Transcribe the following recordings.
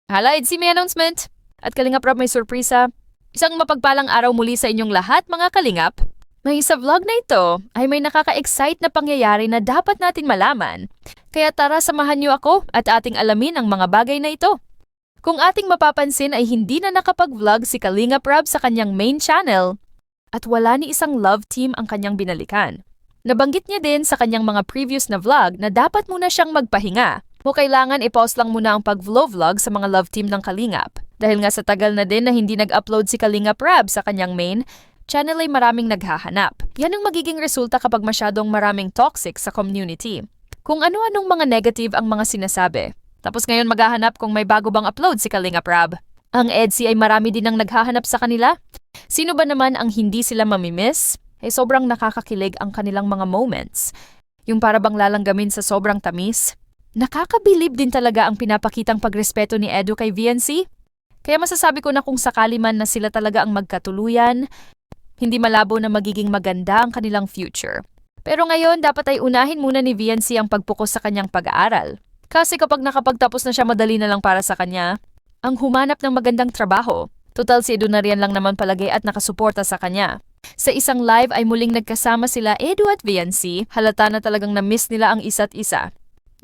Hala, EDC may announcement. At Kalingap Rob may surpresa. Isang mapagpalang araw muli sa inyong lahat, mga Kalingap. May sa vlog na ito ay may nakaka-excite na pangyayari na dapat natin malaman. Kaya tara, samahan niyo ako at ating alamin ang mga bagay na ito. Kung ating mapapansin ay hindi na nakapag-vlog si Kalingap Rob sa kanyang main channel at wala ni isang love team ang kanyang binalikan. Nabanggit niya din sa kanyang mga previous na vlog na dapat muna siyang magpahinga o kailangan i-pause lang muna ang pag-vlog sa mga love team ng Kalingap. Dahil nga sa tagal na din na hindi nag-upload si Kalingap Rob sa kanyang main channel ay maraming naghahanap. Yan ang magiging resulta kapag masyadong maraming toxic sa community. Kung ano-anong mga negative ang mga sinasabi. Tapos ngayon maghahanap kung may bago bang upload si Kalingap Rob. Ang EDC ay marami din ang naghahanap sa kanila. Sino ba naman ang hindi sila mamimiss? Ay sobrang nakakakilig ang kanilang mga moments. Yung para bang lalanggamin sa sobrang tamis. Nakakabilib din talaga ang pinapakitang pagrespeto ni Edu kay VNC. Kaya masasabi ko na kung sakali man na sila talaga ang magkatuluyan, hindi malabo na magiging maganda ang kanilang future. Pero ngayon, dapat ay unahin muna ni VNC ang pagpokus sa kanyang pag-aaral. Kasi kapag nakapagtapos na siya, madali na lang para sa kanya ang humanap ng magandang trabaho. Total si Edu na riyan lang naman palagi at nakasuporta sa kanya. Sa isang live ay muling nagkasama sila Edu at VNC. Halata na talagang na-miss nila ang isa't isa.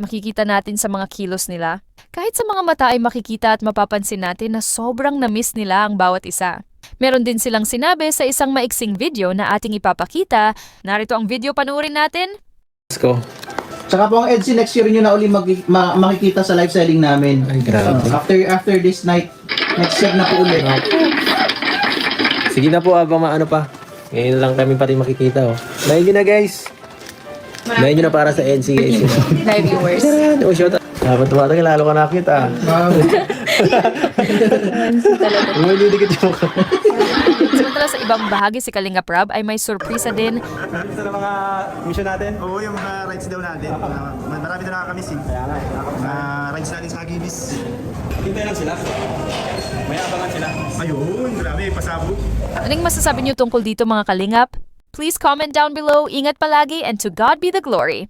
Makikita natin sa mga kilos nila. Kahit sa mga mata ay makikita at mapapansin natin na sobrang na-miss nila ang bawat isa. Meron din silang sinabi sa isang maiksing video na ating ipapakita. Narito ang video, panuorin natin. Let's go. Tsaka po ang EDC next year nyo na uli makikita sa live selling namin. Ay, grabe. After this night, next year na po ulit. Sige na po, abang maano pa. Ngayon lang kami pa rin makikita. Oh. Lain nyo na, guys. Lain nyo na para sa NC, guys. Live viewers. Oh, shout out. Dapat tumatagal, lalo ka nakita. Wow. Hindi dikit yung mukha. Samantala sa ibang bahagi si Kalingap Rob ay may surpresa din. Ito na mga mission natin. Oo, yung mga rides daw natin. Marami na nakakamiss eh. Mga rides natin sa Agibis. Hintay lang sila. May abangan sila. Ayun, grabe, pasabog. Anong masasabi niyo tungkol dito, mga Kalingap? Please comment down below. Ingat palagi and to God be the glory.